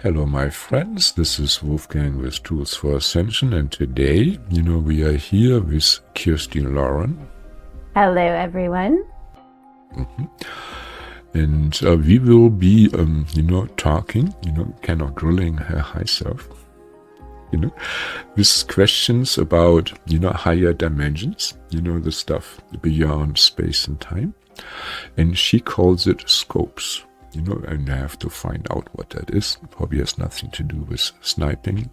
Hello, my friends. This is Wolfgang with Tools for Ascension, and today, we are here with Kirsty Lauren. Hello, everyone. And we will be, talking, kind of drilling her high self, with questions about, higher dimensions, the stuff beyond space and time. And she calls it scopes. And I have to find out what that is. Probably has nothing to do with sniping.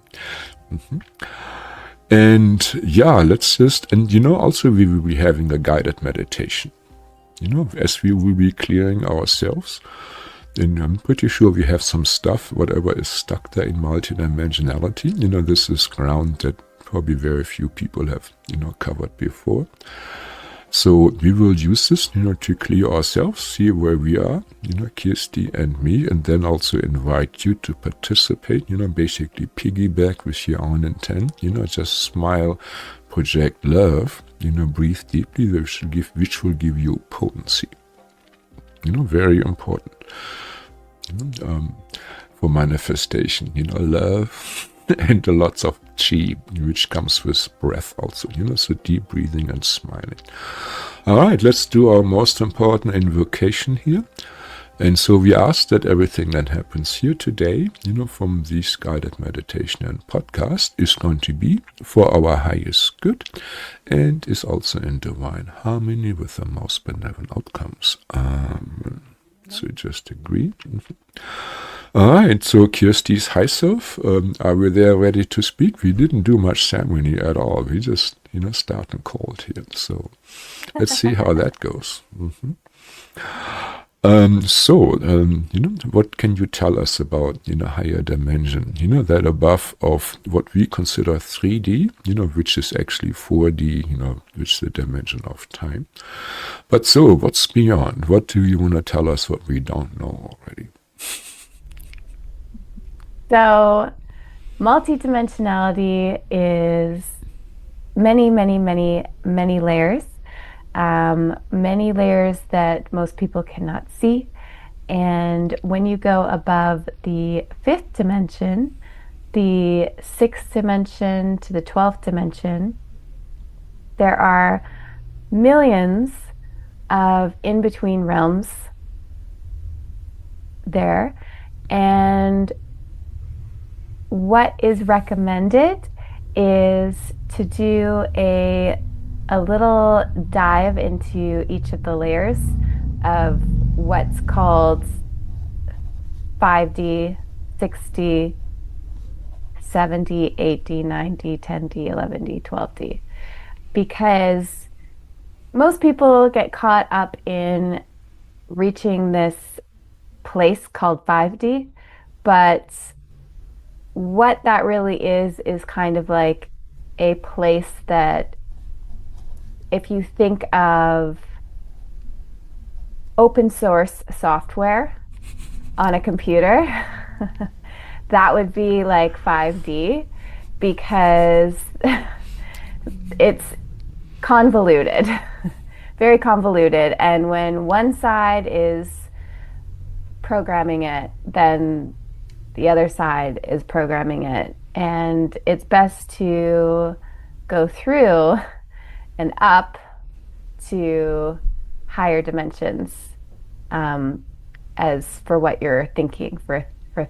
And yeah, let's just, and also we will be having a guided meditation. As we will be clearing ourselves. And I'm pretty sure we have some stuff, whatever is stuck there in multidimensionality. This is ground that probably very few people have, covered before. So we will use this, to clear ourselves, see where we are, Kirsty and me, and then also invite you to participate, basically piggyback with your own intent, just smile, project love, breathe deeply, which will give you potency. Very important, for manifestation, love. And lots of chi, which comes with breath also, so deep breathing and smiling. All right, let's do our most important invocation here. And so we ask that everything that happens here today, from this guided meditation and podcast is going to be for our highest good and is also in divine harmony with the most benevolent outcomes. So just agree. All right, so Kirsty's high self, are we there ready to speak? We didn't do much ceremony at all. We just, starting cold here. So let's see how that goes. What can you tell us about, higher dimension? That above of what we consider 3D, which is actually 4D, which is the dimension of time. But so, what's beyond? What do you want to tell us what we don't know already? So, multidimensionality is many, many, many, many layers. Many layers that most people cannot see. And when you go above the 5th dimension, the 6th dimension to the 12th dimension, there are millions of in-between realms there. And what is recommended is to do a little dive into each of the layers of what's called 5D, 6D, 7D, 8D, 9D, 10D, 11D, 12D. Because most people get caught up in reaching this place called 5D, but what that really is kind of like a place that, if you think of open source software on a computer, that would be like 5D, because it's convoluted, very convoluted. And when one side is programming it, then the other side is programming it. And it's best to go through and up to higher dimensions, as for what you're thinking, for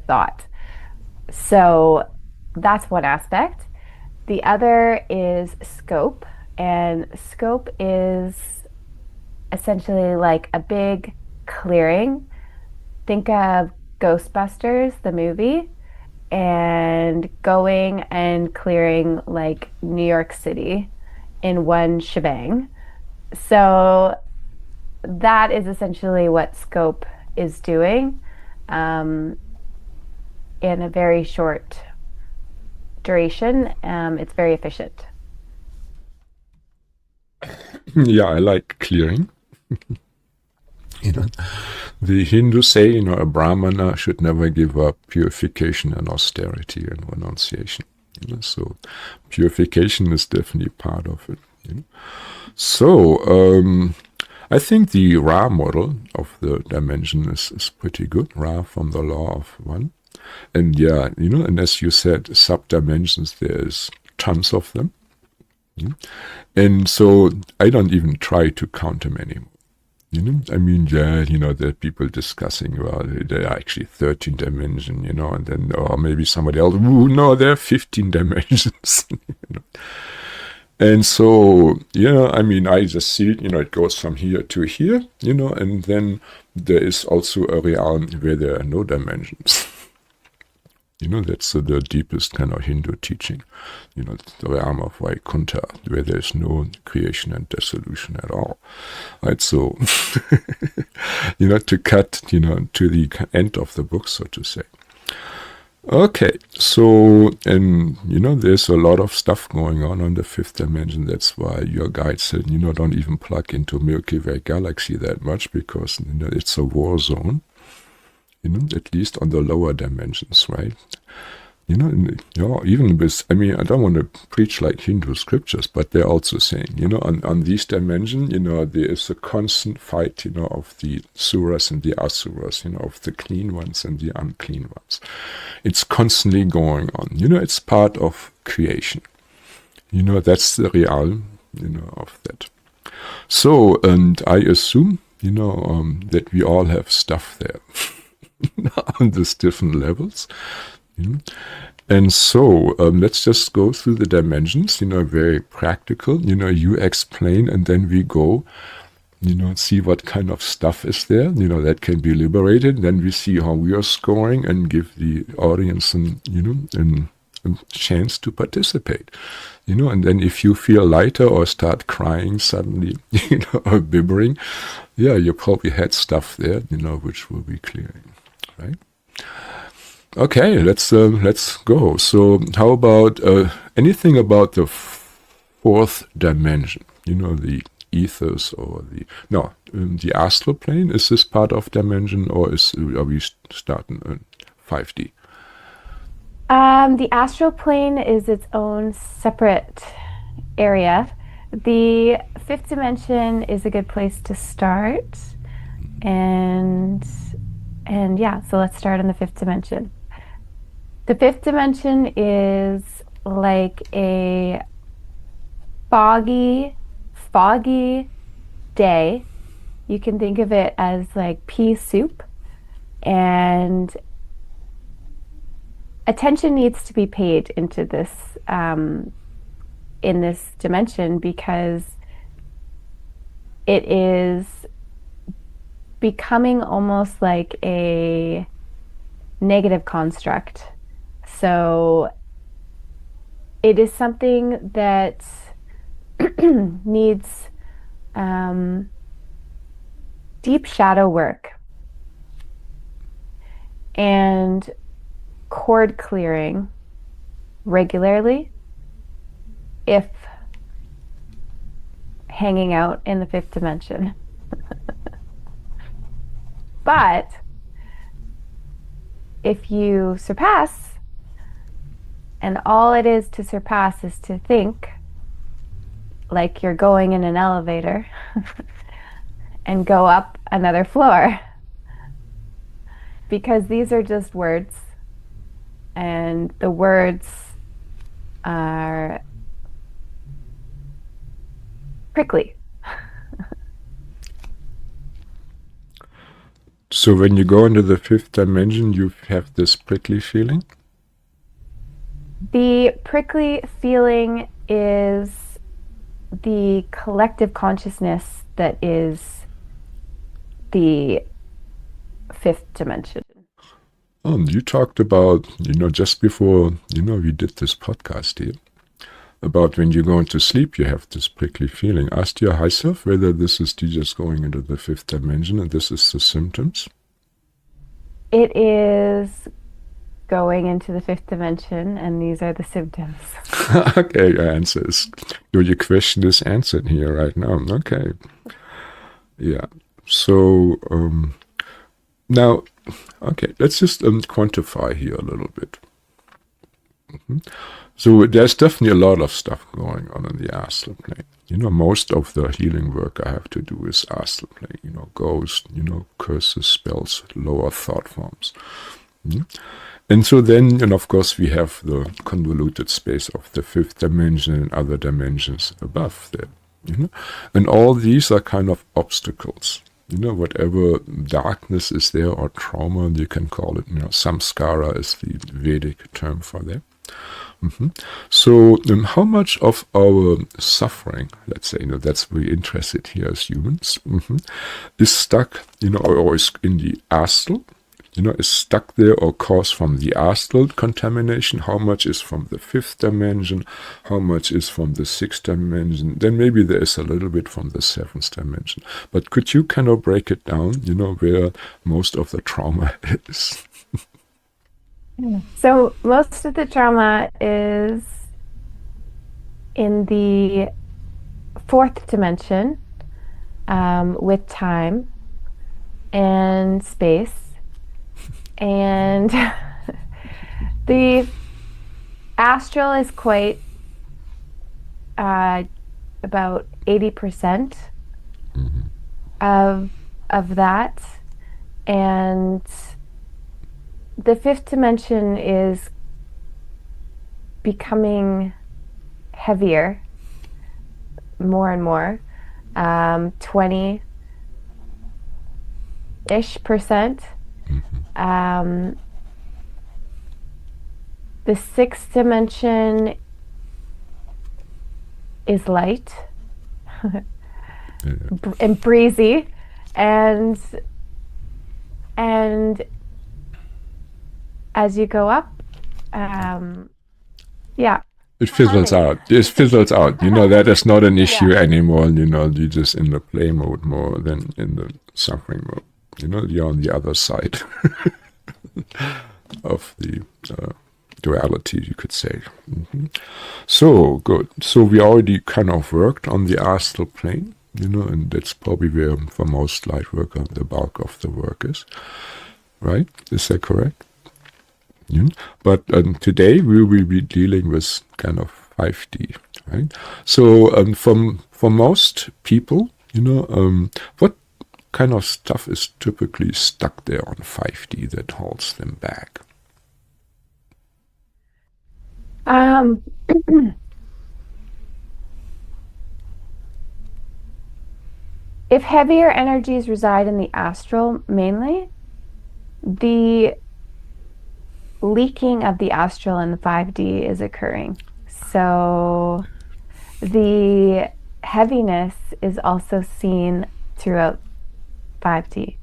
thought. So that's one aspect. The other is scope, and scope is essentially like a big clearing. Think of Ghostbusters, the movie, and going and clearing like New York City in one shebang. So that is essentially what scope is doing, in a very short duration. It's very efficient. Yeah, I like clearing. The Hindus say, a Brahmana should never give up purification and austerity and renunciation. So purification is definitely part of it. So I think the Ra model of the dimension is pretty good. Ra from the law of one. And yeah, and as you said, sub-dimensions, there's tons of them. And so I don't even try to count them anymore. I mean, yeah, there are people discussing, well, there are actually 13 dimensions, and then, or maybe somebody else, ooh, no, there are 15 dimensions. And so, I mean, I just see it, it goes from here to here, and then there is also a realm where there are no dimensions. That's the deepest kind of Hindu teaching, the realm of Vaikuntha, where there's no creation and dissolution at all. Right, so, to cut, to the end of the book, so to say. Okay, so, and, there's a lot of stuff going on the fifth dimension. That's why your guide said, don't even plug into Milky Way galaxy that much, because, it's a war zone. At least on the lower dimensions, right? Even with, I mean, I don't want to preach like Hindu scriptures, but they're also saying, on these dimensions, there is a constant fight, of the suras and the asuras, of the clean ones and the unclean ones. It's constantly going on. It's part of creation. That's the realm, of that. So, and I assume, that we all have stuff there. On these different levels. And so let's just go through the dimensions, very practical, you explain, and then we go, see what kind of stuff is there, that can be liberated. Then we see how we are scoring and give the audience a chance to participate, and then if you feel lighter or start crying suddenly, or bibbering, yeah, you probably had stuff there, which will be clearing. Right. Okay, let's go. So, how about anything about the fourth dimension? The ethers or the astral plane. Is this part of dimension, or are we starting in 5D? The astral plane is its own separate area. The fifth dimension is a good place to start, and yeah, so let's start in the fifth dimension. The fifth dimension is like a foggy day. You can think of it as like pea soup, and attention needs to be paid into this in this dimension, because it is becoming almost like a negative construct. So it is something that needs deep shadow work and cord clearing regularly if hanging out in the fifth dimension. But if you surpass, and all it is to surpass is to think like you're going in an elevator and go up another floor, because these are just words, and the words are prickly. So when you go into the fifth dimension, you have this prickly feeling? The prickly feeling is the collective consciousness that is the fifth dimension. You talked about, just before, we did this podcast here, about when you go into sleep, you have this prickly feeling. Ask your high self whether this is just going into the fifth dimension and this is the symptoms. It is going into the fifth dimension, and these are the symptoms. Okay, your question is answered here right now. Okay. Yeah. So, now, okay, let's just quantify here a little bit. So there's definitely a lot of stuff going on in the astral plane. Most of the healing work I have to do is astral plane, ghosts, curses, spells, lower thought forms. And so then, and of course, we have the convoluted space of the fifth dimension and other dimensions above there. And all these are kind of obstacles. Whatever darkness is there or trauma, you can call it, samskara is the Vedic term for that. So how much of our suffering, let's say, that's very interested here as humans, is stuck, or is in the astral, is stuck there or caused from the astral contamination? How much is from the fifth dimension? How much is from the sixth dimension? Then maybe there is a little bit from the seventh dimension. But could you kind of break it down, where most of the trauma is? So most of the trauma is in the fourth dimension, with time and space. And the astral is quite about 80% of that, and the fifth dimension is becoming heavier more and more, 20-ish%. The sixth dimension is light and breezy, and as you go up, yeah, it fizzles out. It fizzles out. That is not an issue anymore. You're just in the play mode more than in the suffering mode. You're on the other side of the duality, you could say. So, good. So we already kind of worked on the astral plane, and that's probably where, for most light worker, the bulk of the work is. Right? Is that correct? But today we will be dealing with kind of 5D, right? So for most people, what kind of stuff is typically stuck there on 5D that holds them back? If heavier energies reside in the astral mainly, the leaking of the astral in the 5D is occurring. So the heaviness is also seen throughout 5D.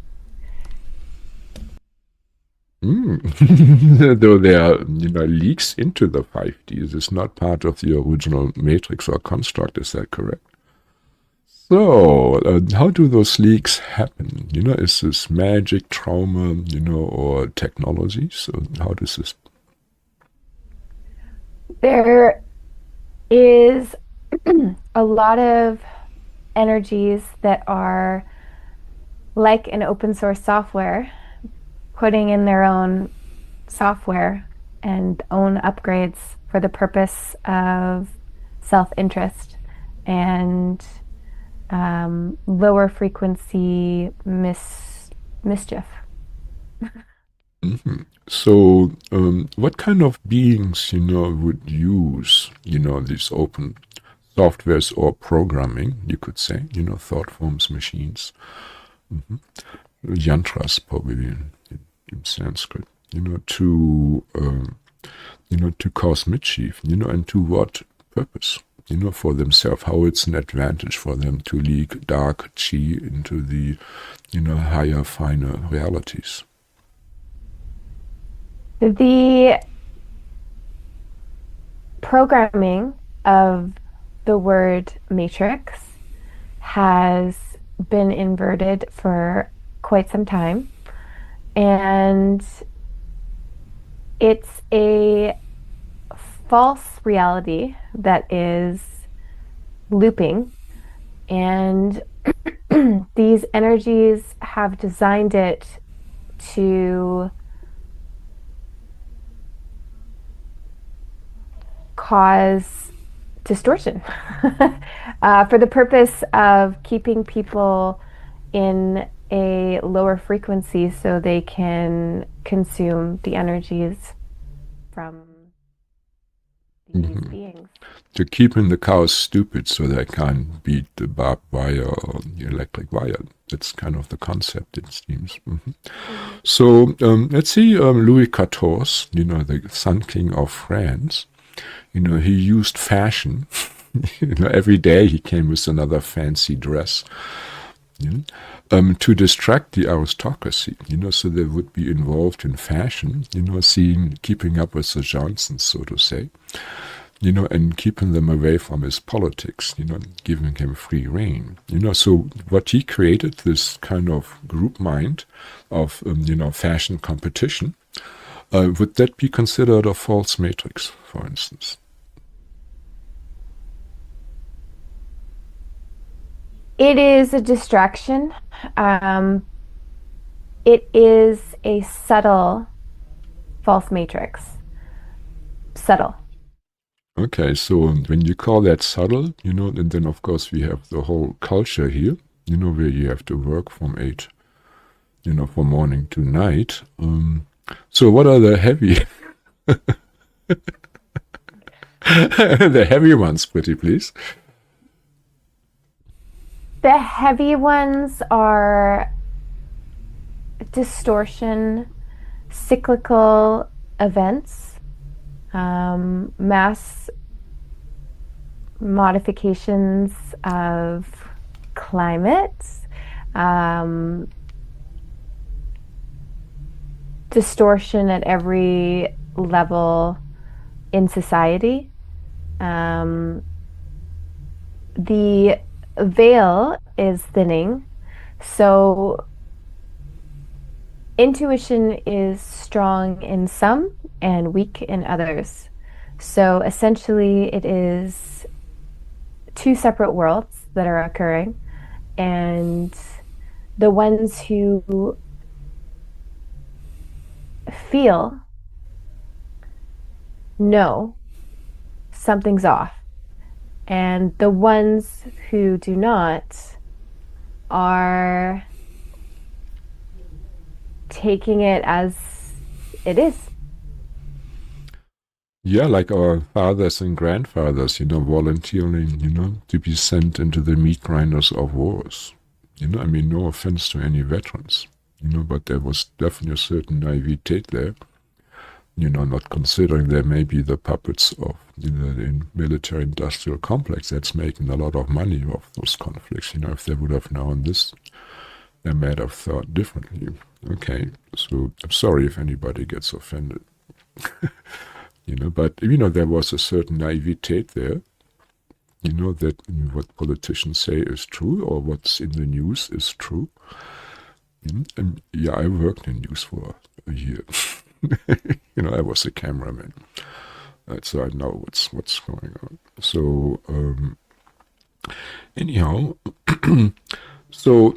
Though there are, leaks into the 5D, this is not part of the original matrix or construct, is that correct? So, how do those leaks happen? Is this magic, trauma, or technology? So, how does this? There is a lot of energies that are like an open source software, putting in their own software and own upgrades for the purpose of self-interest and lower frequency mischief. So, what kind of beings, would use, these open softwares or programming, you could say, thought forms, machines, yantras probably in Sanskrit, to cause mischief, and to what purpose? For themselves, how it's an advantage for them to leak dark chi into the, higher, finer realities. The programming of the word matrix has been inverted for quite some time, and it's a false reality that is looping, and these energies have designed it to cause distortion for the purpose of keeping people in a lower frequency so they can consume the energies from these Mhm. beings. To keeping the cows stupid so they can't beat the barbed wire or the electric wire. That's kind of the concept, it seems. Mhm. Mm-hmm. So let's see, Louis XIV, the Sun King of France, he used fashion. Every day he came with another fancy dress, you know, to distract the aristocracy, so they would be involved in fashion, keeping up with the Johnsons, so to say, and keeping them away from his politics, giving him free reign. So what he created, this kind of group mind of, fashion competition, would that be considered a false matrix, for instance? It is a distraction. Um, it is a subtle false matrix. Subtle. Okay, so when you call that subtle, and then of course we have the whole culture here, where you have to work from 8, from morning to night. So what are the heavy, the heavy ones, pretty please? The heavy ones are distortion, cyclical events, mass modifications of climate, um, distortion at every level in society. The veil is thinning, so intuition is strong in some and weak in others. So essentially, it is two separate worlds that are occurring, and the ones who feel know something's off, and the ones who do not are taking it as it is. Yeah, like our fathers and grandfathers, volunteering, to be sent into the meat grinders of wars. I mean, no offense to any veterans, but there was definitely a certain naivete there, not considering they may be the puppets of, the military industrial complex that's making a lot of money off those conflicts. If they would have known this, they might have thought differently. Okay, so I'm sorry if anybody gets offended. But there was a certain naivete there, that what politicians say is true or what's in the news is true. And yeah, I worked in news for a year. I was a cameraman, so I know what's going on. So anyhow, so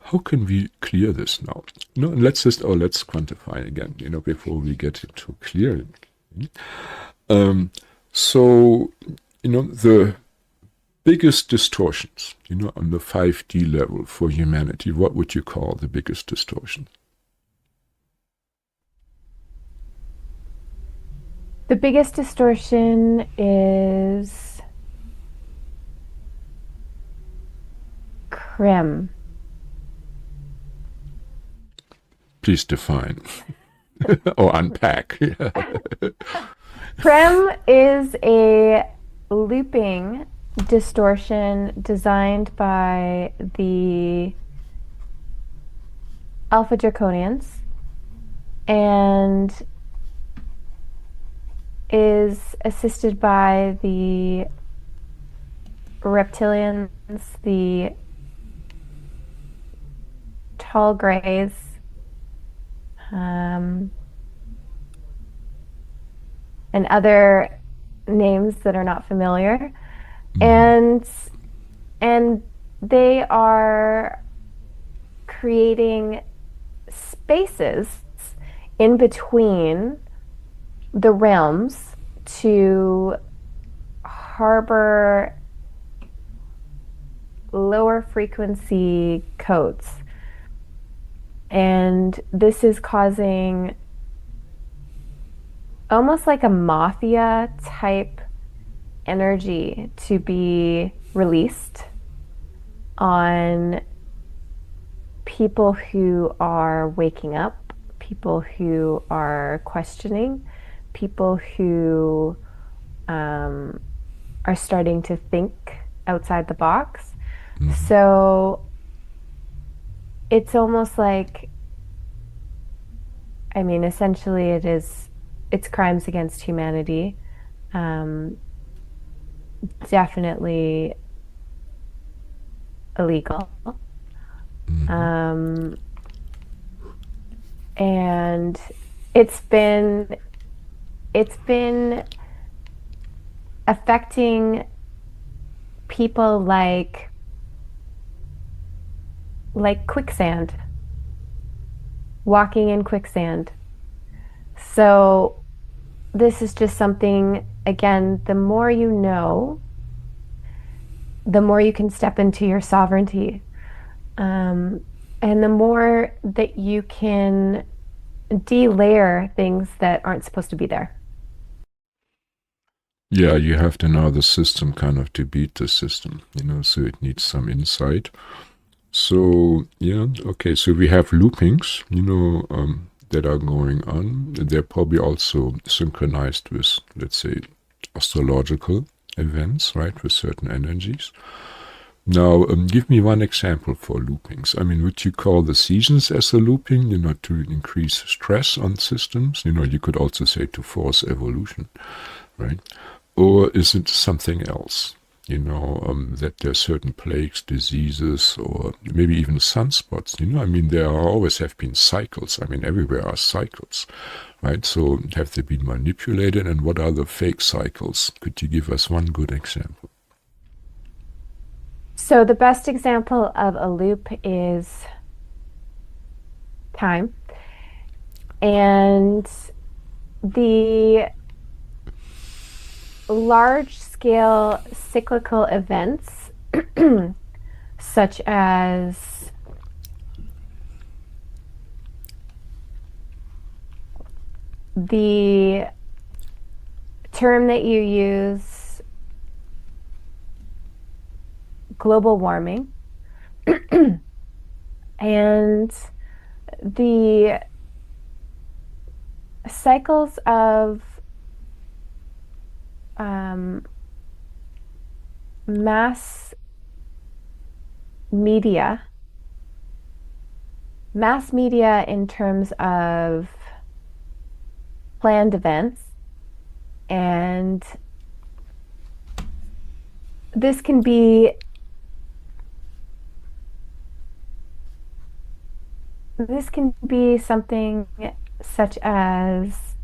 how can we clear this now? No, let's quantify again, before we get into clearing. So, the biggest distortions, on the 5D level for humanity, what would you call the biggest distortion? The biggest distortion is crim. Please define or unpack. Crim is a looping distortion designed by the Alpha Draconians and is assisted by the reptilians, the tall grays, and other names that are not familiar. And they are creating spaces in between the realms to harbor lower frequency codes. And this is causing almost like a mafia type energy to be released on people who are waking up, people who are questioning, people who are starting to think outside the box. So it's almost like, I mean, essentially it's crimes against humanity. Definitely illegal. And it's been affecting people like quicksand, walking in quicksand. So this is just something, again, the more you know, the more you can step into your sovereignty. And the more that you can de-layer things that aren't supposed to be there. Yeah, you have to know the system kind of to beat the system, so it needs some insight. So, yeah, okay, so we have loopings, that are going on. They're probably also synchronized with, let's say, astrological events, right, with certain energies. Now, give me one example for loopings. I mean, would you call the seasons as a looping, to increase stress on systems? You could also say to force evolution, right? Or is it something else? That there are certain plagues, diseases, or maybe even sunspots. I mean, there always have been cycles. I mean, everywhere are cycles, right? So have they been manipulated, and what are the fake cycles? Could you give us one good example? So the best example of a loop is time. And the large-scale cyclical events, such as the term that you use, global warming, and the cycles of mass media in terms of planned events, and this can be something such as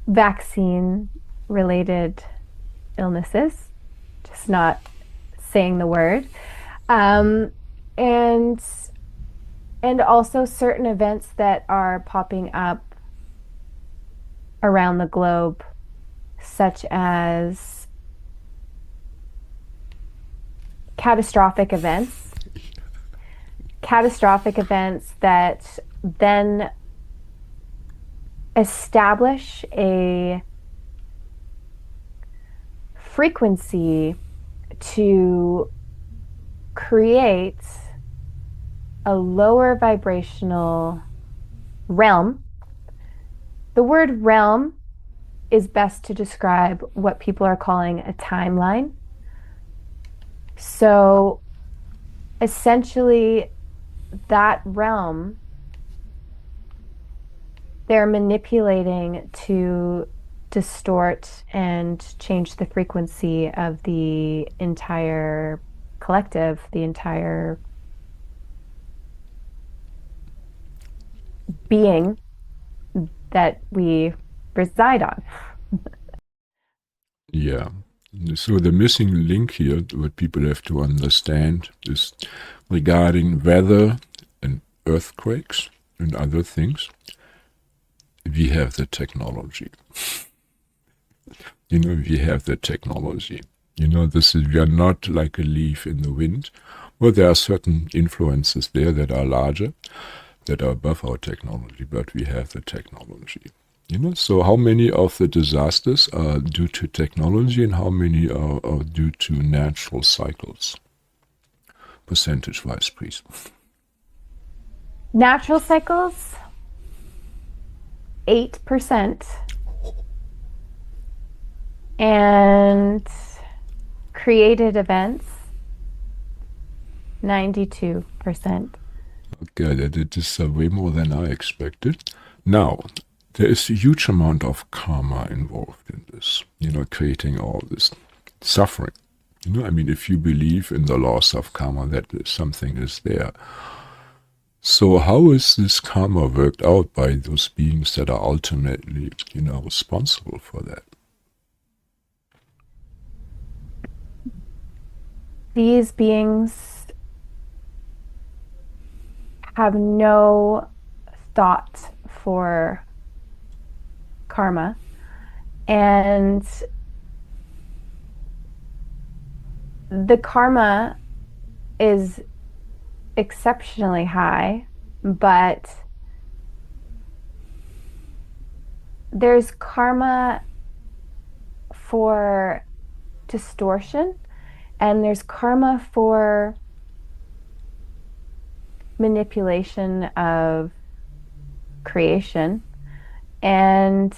vaccine-related illnesses, just not saying the word, and also certain events that are popping up around the globe, such as catastrophic events that then establish a frequency to create a lower vibrational realm. The word realm is best to describe what people are calling a timeline. So essentially, that realm, they're manipulating to distort and change the frequency of the entire collective, the entire being that we reside on. Yeah. So the missing link here, what people have to understand, is regarding weather and earthquakes and other things. We have the technology. We have the technology. We are not like a leaf in the wind. Well, there are certain influences there that are larger, that are above our technology, but we have the technology. So how many of the disasters are due to technology and how many are due to natural cycles? Percentage-wise, please. Natural cycles, 8%. And created events, 92%. Okay, that is way more than I expected. Now, there is a huge amount of karma involved in this, creating all this suffering. If you believe in the laws of karma, that something is there. So how is this karma worked out by those beings that are ultimately, responsible for that? These beings have no thought for karma, and the karma is exceptionally high, but there's karma for distortion, and there's karma for manipulation of creation. And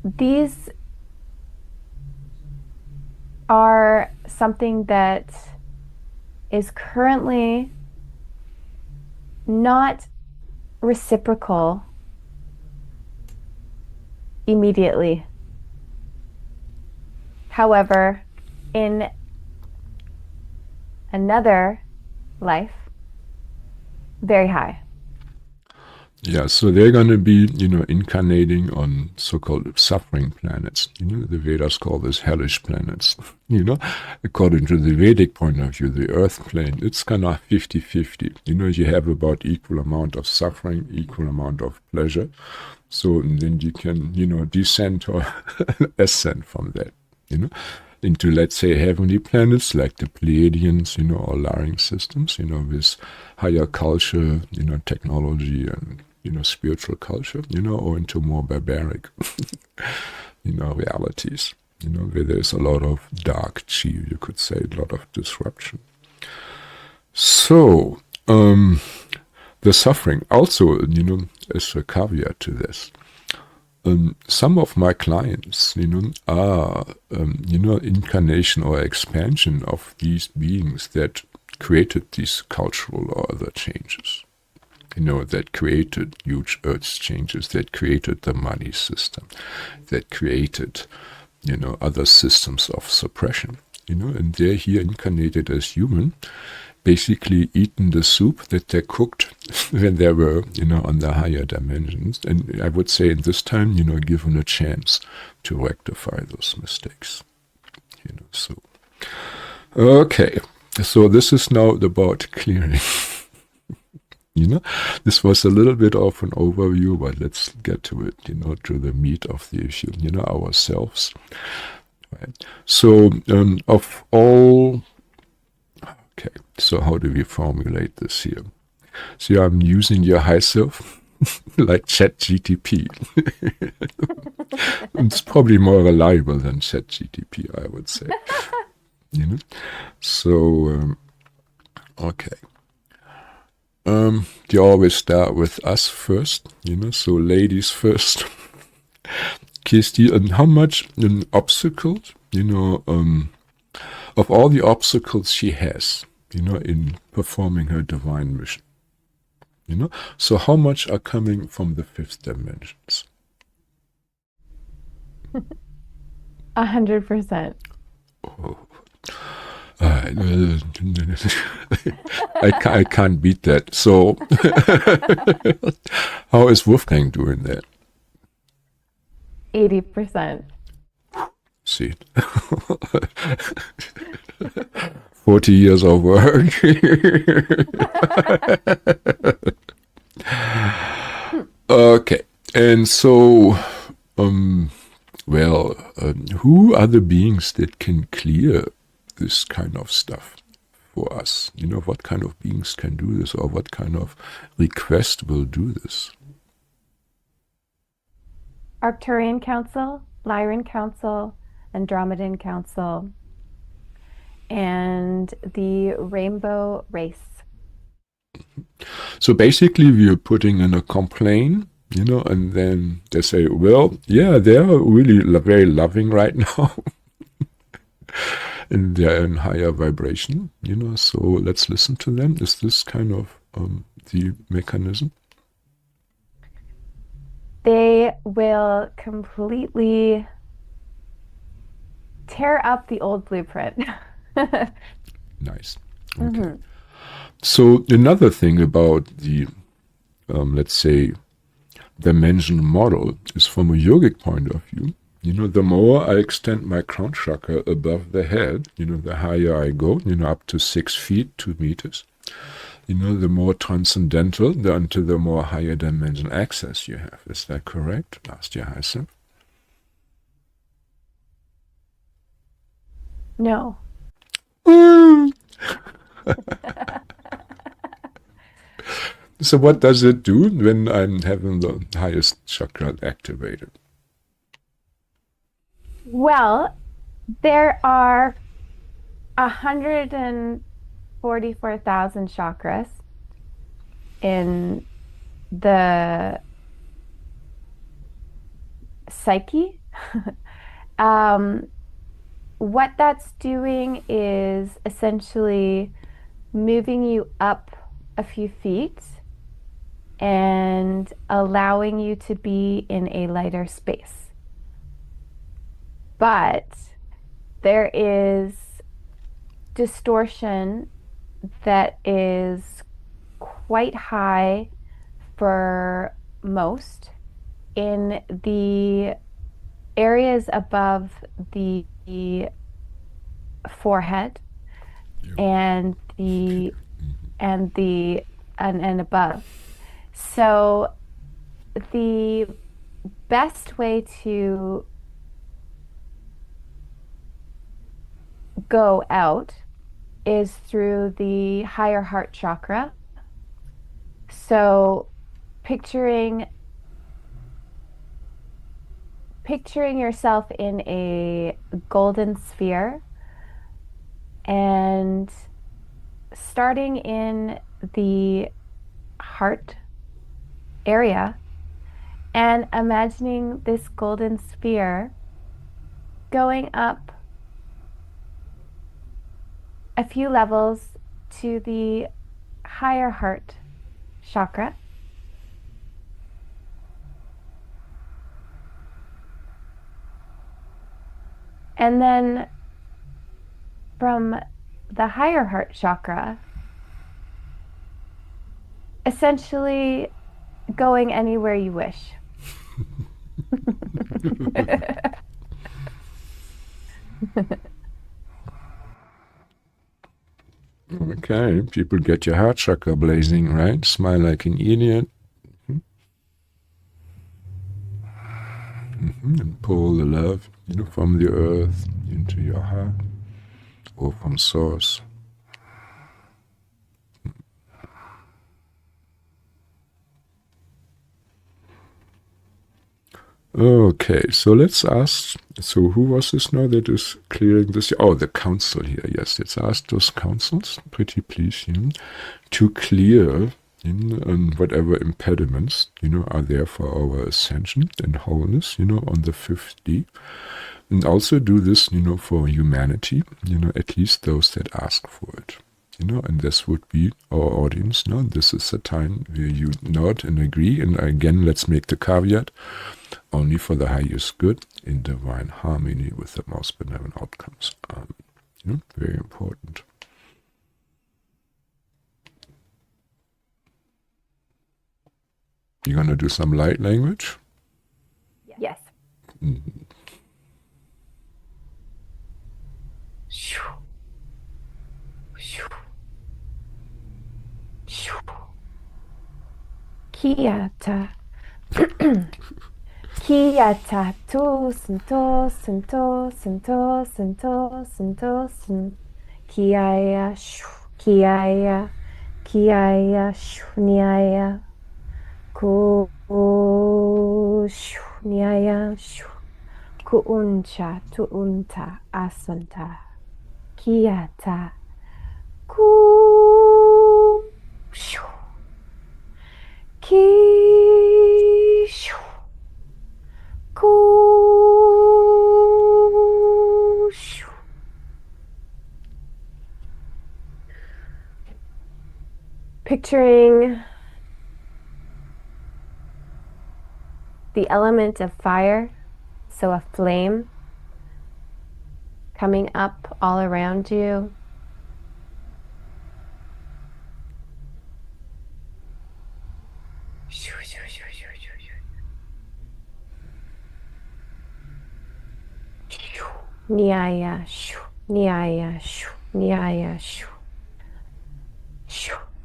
these are something that is currently not reciprocal immediately. However, in another life, very high. Yeah, so they're going to be, incarnating on so-called suffering planets. The Vedas call this hellish planets. According to the Vedic point of view, the earth plane, it's kind of 50-50. You have about equal amount of suffering, equal amount of pleasure. So then you can, descend or ascend from that, into, let's say, heavenly planets like the Pleiadians, or Lyring systems, with higher culture, technology and, spiritual culture, or into more barbaric, realities, where there's a lot of dark chi, you could say, a lot of disruption. So, the suffering also, is a caveat to this. Some of my clients, are, incarnation or expansion of these beings that created these cultural or other changes, that created huge earth changes, that created the money system, that created, other systems of suppression, and they're here incarnated as human, basically eaten the soup that they cooked when they were, on the higher dimensions. And I would say in this time, given a chance to rectify those mistakes. So. Okay, so this is now about clearing. This was a little bit of an overview, but let's get to it, to the meat of the issue, ourselves. Right. So, of all... Okay, so how do we formulate this here? So I'm using your high self like ChatGTP. It's probably more reliable than ChatGTP, I would say. So, okay. You always start with us first, so ladies first. Kirsty, and how much obstacles, of all the obstacles she has, in performing her divine mission, so how much are coming from the fifth dimensions? 100%. Oh. I can't beat that. So, how is Wolfgang doing that? 80%. See, 40 years of work. Okay, and so, Well, who are the beings that can clear this kind of stuff for us? What kind of beings can do this, or what kind of request will do this? Arcturian Council, Lyran Council, Andromedan Council, and the Rainbow Race. So basically, we are putting in a complaint, and then they say, well, yeah, they're really very loving right now. And they're in higher vibration, so let's listen to them. Is this kind of the mechanism? They will completely tear up the old blueprint. Nice. Okay. So another thing about the, let's say, dimension model is from a yogic point of view. The more I extend my crown chakra above the head, the higher I go, up to 6 feet, 2 meters. The more transcendental, until the more higher dimension access you have. Is that correct? Asked your high self. No. So what does it do when I'm having the highest chakra activated? Well, there are 144,000 chakras in the psyche. What that's doing is essentially moving you up a few feet and allowing you to be in a lighter space. But there is distortion that is quite high for most in the areas above the forehead and above. So the best way to go out is through the higher heart chakra. So picturing yourself in a golden sphere and starting in the heart area and imagining this golden sphere going up a few levels to the higher heart chakra. And then from the higher heart chakra, essentially going anywhere you wish. Okay, people get your heart chakra blazing, right? Smile like an idiot. And pull the love, from the earth into your heart or from source. Okay, so let's ask, so who was this now that is clearing this? Oh, the council here, yes. Let's ask those councils, pretty please, to clear whatever impediments, are there for our ascension and wholeness, on the 5th. And also do this, for humanity, at least those that ask for it. And this would be our audience. This is the time where you nod and agree. And again, let's make the caveat, only for the highest good in divine harmony with the most benevolent outcomes. Very important. You're going to do some light language? Yes. Mm-hmm. Kiata tu santo santo santo santo santo san. Kiaya shu kiaya kiaya shu niaya ku shu niaya shu kuuncha tu unta asanta kiata ku shu ki shu ku shu. Picturing the element of fire, so a flame coming up all around you. Nyaya, nyaya, nyaya.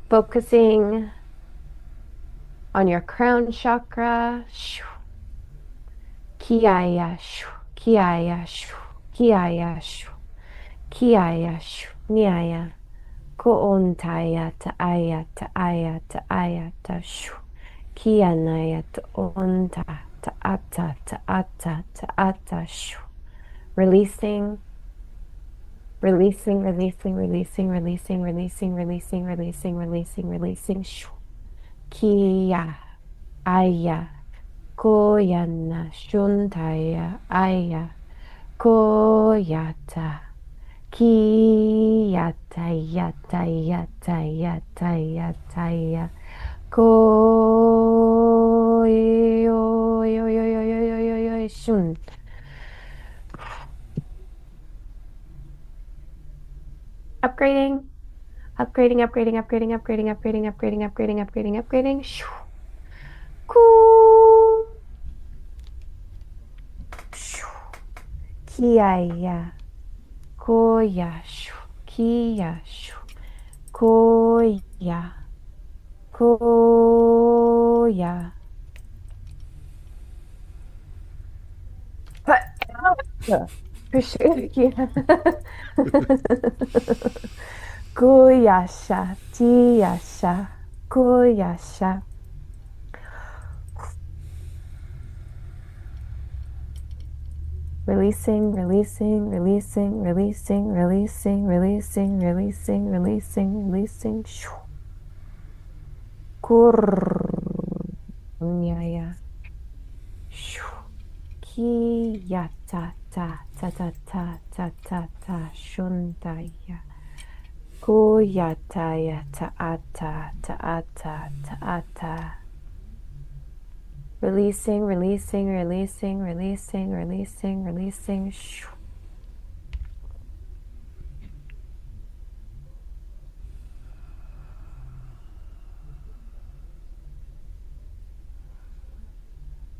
Focusing on your crown chakra. Kiaya, kiaya, kiaya, kiaya, nyaya. Koontaya taaya taaya taaya tashu. Kianaya taonta taata taata taata shu. Releasing, releasing, releasing, releasing, releasing, releasing, releasing, releasing, releasing, releasing. Shu. Kia aya koyana shuntaya aya koyata. Kiyata yata yata yata yata ya ko yo yo yo yo yo yo yo yo shun. Upgrading, upgrading, upgrading, upgrading, upgrading, upgrading, upgrading, upgrading, upgrading, upgrading. Shoo. Ku. Shoo. Kiaya. Koya. Shoo. Kia. Shoo. Koya. Koya. Kuyasha, tiyasha, kuyasha. Releasing, releasing, releasing, releasing, releasing, releasing, releasing, releasing, releasing. Kurnyaya. Kiyata ta ta ta ta ta ta ta shuntaya. Kuyataya ta'ata ta'ata ta'ata. Releasing, releasing, releasing, releasing, releasing, releasing.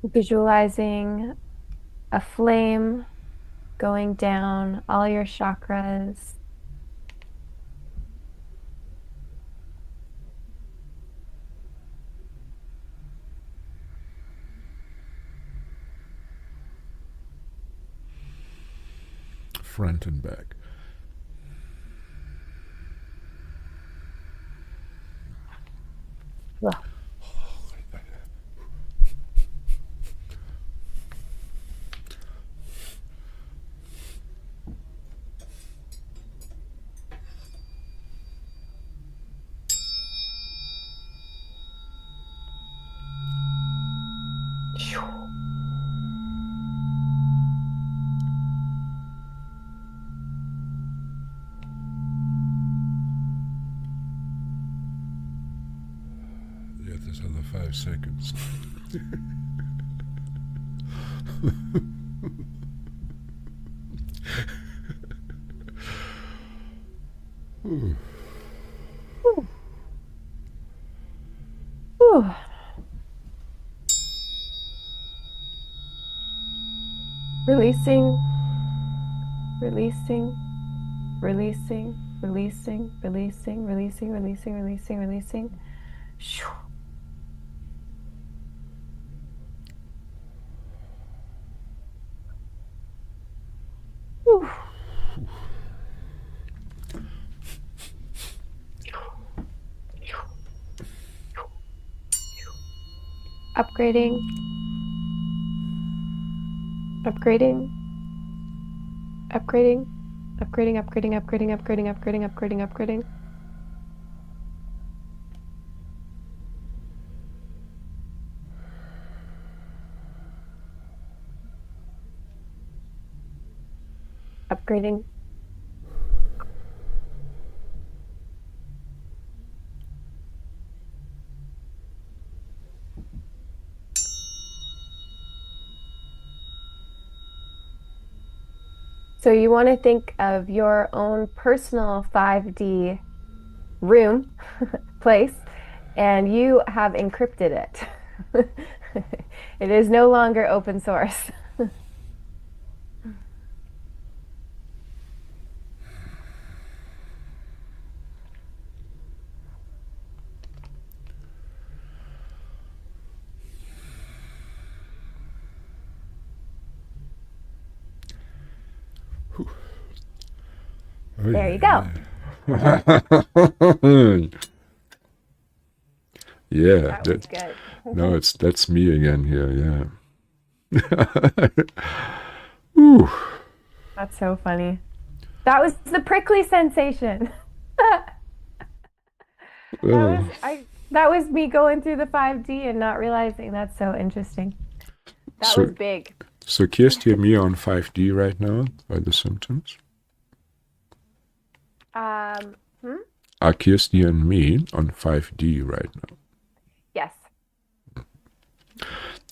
Visualizing a flame going down all your chakras. Front and back. Well. Yeah, there's another 5 seconds. Whew. Releasing, releasing, releasing, releasing, releasing, releasing, releasing, releasing, releasing. Upgrading, upgrading, upgrading, upgrading, upgrading, upgrading, upgrading, upgrading, upgrading, upgrading. Upgrading. So you want to think of your own personal 5D room, place, and you have encrypted it. It is no longer open source. Oh, There you go. yeah. Yeah, That was good. no, that's me again here, yeah. Ooh, That's so funny. That was the prickly sensation. oh. That was me going through the 5D and not realizing. That's so interesting. That was So, big. so Kirsty and me are on 5D right now by the symptoms. Um, hmm? Are Kirsty and me on 5D right now? Yes.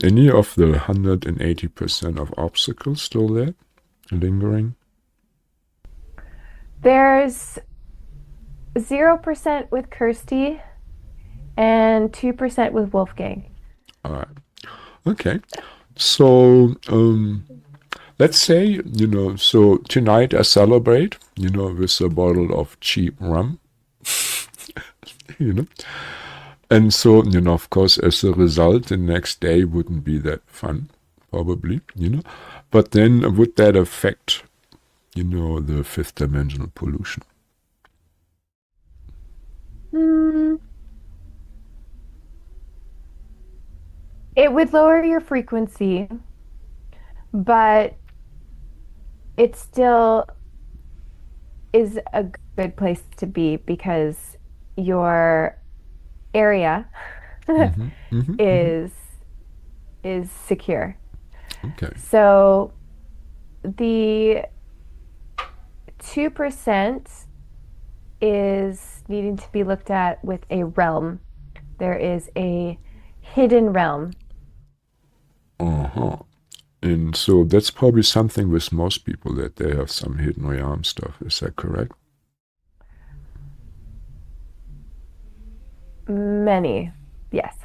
Any of the 180% of obstacles still there, lingering? There's 0% with Kirsty and 2% with Wolfgang. All right. Okay. So, let's say, so tonight I celebrate, with a bottle of cheap rum, you know. And so, of course, as a result, the next day wouldn't be that fun, probably. But then would that affect, the fifth dimensional pollution? Hmm. It would lower your frequency, but it still is a good place to be because your area Mm-hmm. Mm-hmm. Mm-hmm. is secure. Okay. So the 2% is needing to be looked at with a realm. There is a hidden realm. Uh-huh. And so that's probably something with most people that they have some hidden realm stuff. Is that correct? Many, yes.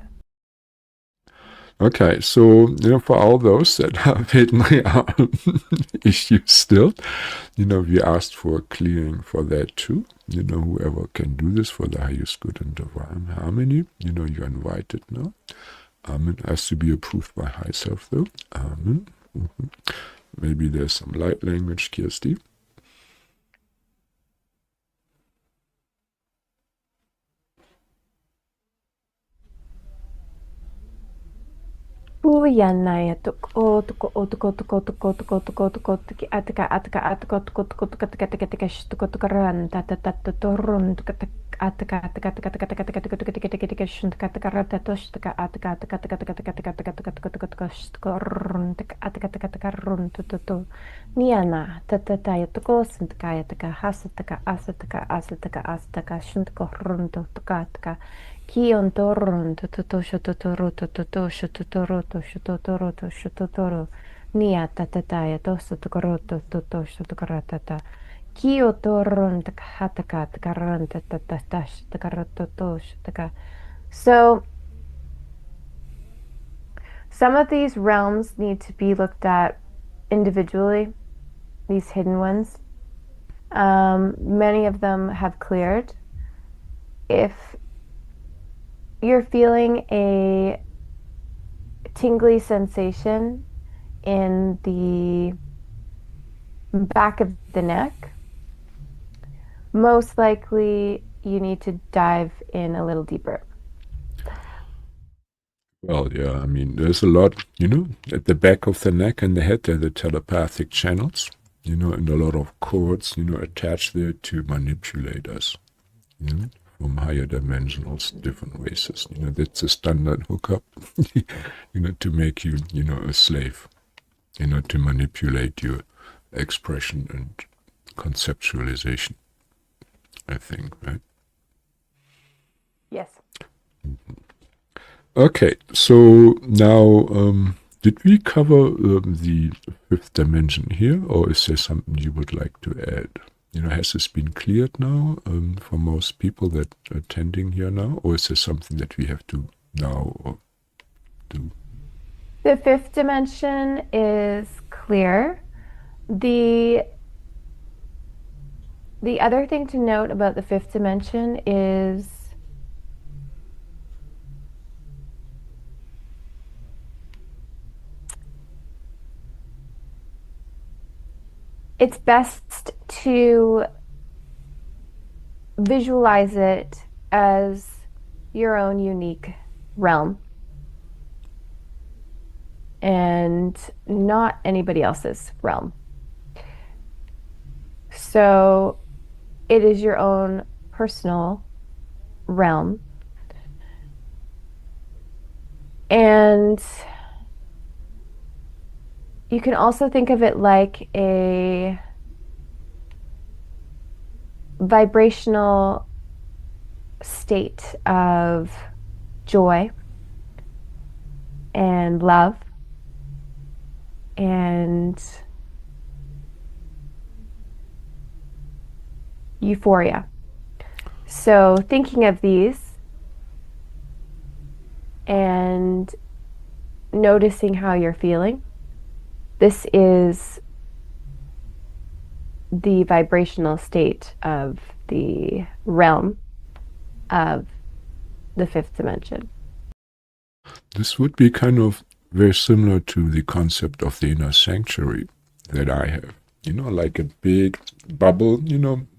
Okay, so for all those that have hidden realm issues still, we asked for clearing for that too. Whoever can do this for the highest good and divine harmony, you're invited now. Amen. Has to be approved by high self though. Amen. Mhm. Maybe there's some light language, Kirsty. Uyanaya tuk o tuk o tuk o tuk o tuk o tuk o tuk o tuk o tuk ataka ataka ataka tuk o tuk o tuk ataka ataka ataka sh tuk o tuk ran ta ta ta ta to run tuk ataka ataka ataka ataka ataka ataka tuk tuk tuk tuk tuk sh tuk ataka ra ta to sh tuk ataka ataka ataka ataka ataka ataka ataka tuk tuk tuk sh tuk run tuk ataka ataka ataka run tu tu tu niana ta ta ta ya tuk o sin tuk ataka hasataka asataka asataka asataka sh tuk run tu tuk ataka Kion torron to shototoro to shototoro to shototoro to shototoro nia tatataya to sotokoroto to shotokaratata Kio torron takataka takaran tatatash takarato to shotaka. So some of these realms need to be looked at individually, these hidden ones. Many of them have cleared. If you're feeling a tingly sensation in the back of the neck, most likely you need to dive in a little deeper. Well, yeah, I mean, there's a lot, at the back of the neck and the head, there are the telepathic channels, and a lot of cords, attached there to manipulate us, from higher dimensionals, different races. That's a standard hookup, to make you, a slave, to manipulate your expression and conceptualization, I think, right? Yes. Okay, so now, did we cover the fifth dimension here, or is there something you would like to add? Has this been cleared now for most people that are attending here now, or is there something that we have to now or do? The fifth dimension is clear. The other thing to note about the fifth dimension is it's best to visualize it as your own unique realm and not anybody else's realm. So it is your own personal realm. And you can also think of it like a vibrational state of joy and love and euphoria. So thinking of these and noticing how you're feeling, this is the vibrational state of the realm of the fifth dimension. This would be kind of very similar to the concept of the inner sanctuary that I have. Like a big bubble,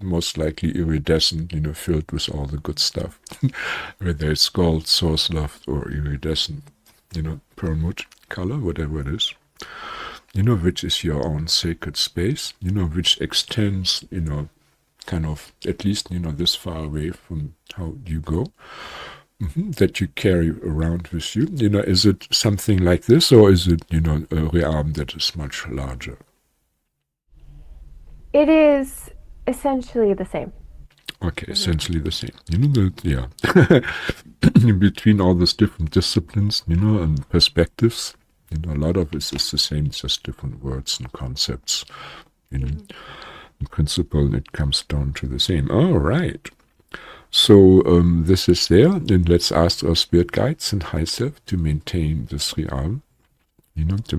most likely iridescent, filled with all the good stuff. Whether it's gold, source love, or iridescent, perlmutt color, whatever it is. Which is your own sacred space, which extends, kind of at least, this far away from how you go, that you carry around with you. Is it something like this, or is it, a realm that is much larger? It is essentially the same. Okay, essentially the same. Yeah. In between all these different disciplines, and perspectives, a lot of it is the same, just different words and concepts. In principle, it comes down to the same. All right. So this is there, and let's ask our spirit guides and high self to maintain this realm. To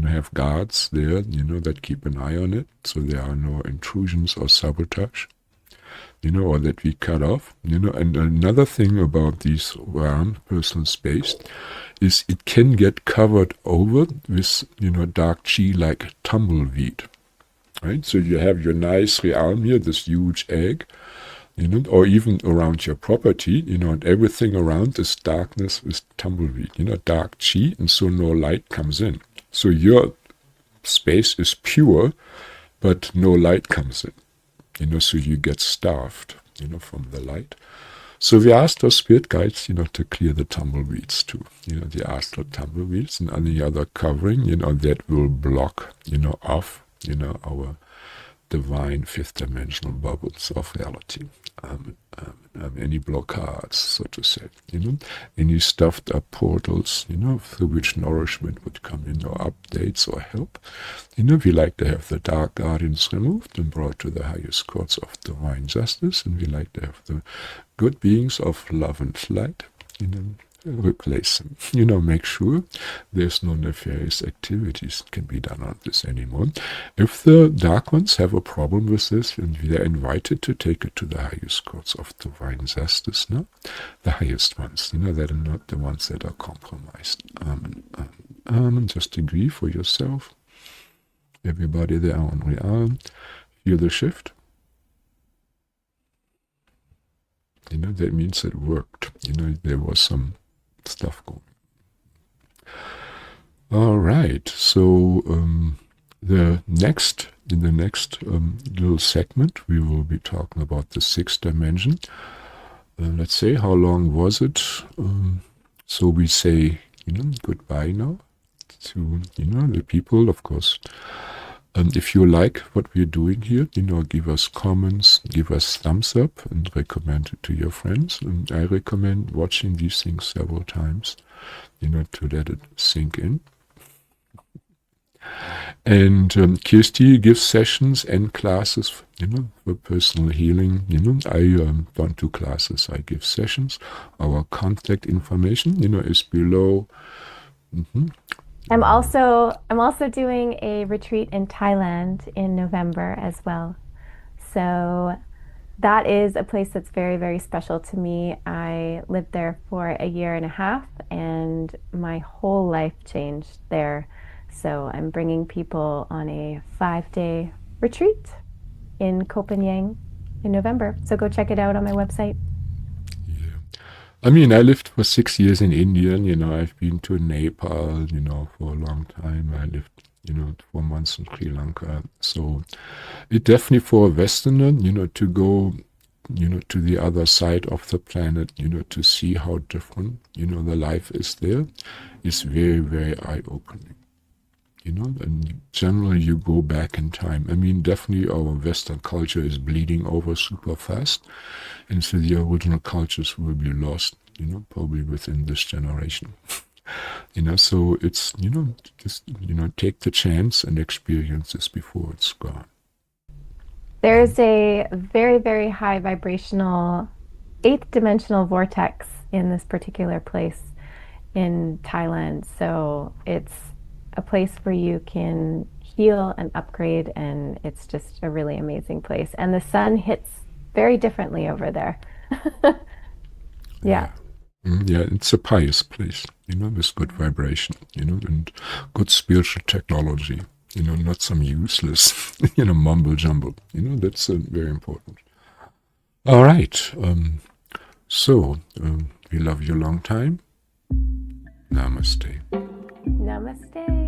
have guards there, that keep an eye on it, so there are no intrusions or sabotage. Or that we cut off. And another thing about these realm, personal space, is it can get covered over with, dark chi like tumbleweed. Right? So you have your nice realm here, this huge egg, or even around your property, and everything around is darkness with tumbleweed, dark chi, and so no light comes in. So your space is pure, but no light comes in, so you get starved, from the light. So we asked our spirit guides, to clear the tumbleweeds too, the astral tumbleweeds and any other covering, that will block, off, our divine fifth dimensional bubbles of reality. Any blockades, so to say, any stuffed up portals, through which nourishment would come in, or updates or help. We like to have the dark guardians removed and brought to the highest courts of divine justice, and we like to have the good beings of love and light, replace them. Make sure there's no nefarious activities can be done on this anymore. If the dark ones have a problem with this, and we are invited to take it to the highest courts of divine justice, no? The highest ones, that are not the ones that are compromised. Amen, amen, amen. Just agree for yourself. Everybody their own realm. Feel the shift. That means it worked. There was some stuff going. All right. So in the next little segment, we will be talking about the sixth dimension. Let's say, how long was it? So we say, goodbye now to, the people, of course. If you like what we're doing here, give us comments, give us thumbs up, and recommend it to your friends. And I recommend watching these things several times, to let it sink in. And Kirsty gives sessions and classes, for personal healing. I don't do classes, I give sessions. Our contact information, is below. I'm also doing a retreat in Thailand in November as well. So that is a place that's very, very special to me. I lived there for a year and a half, and my whole life changed there. So I'm bringing people on a 5-day retreat in Copenhagen in November. So go check it out on my website. Yeah. I mean, I lived for 6 years in India, and, I've been to Nepal, for a long time. I lived, 4 months in Sri Lanka. So it definitely, for a Westerner, to go, to the other side of the planet, to see how different, the life is there, is very, very eye-opening. And generally you go back in time. I mean, definitely our Western culture is bleeding over super fast, and so the original cultures will be lost, probably within this generation. So it's, just, take the chance and experience this before it's gone. There's a very, very high vibrational eighth dimensional vortex in this particular place in Thailand. So it's a place where you can heal and upgrade, and it's just a really amazing place. And the sun hits very differently over there. Yeah. Yeah, it's a pious place, with good vibration, and good spiritual technology, not some useless, mumble jumble, that's very important. All right. So, we love you a long time. Namaste. Namaste.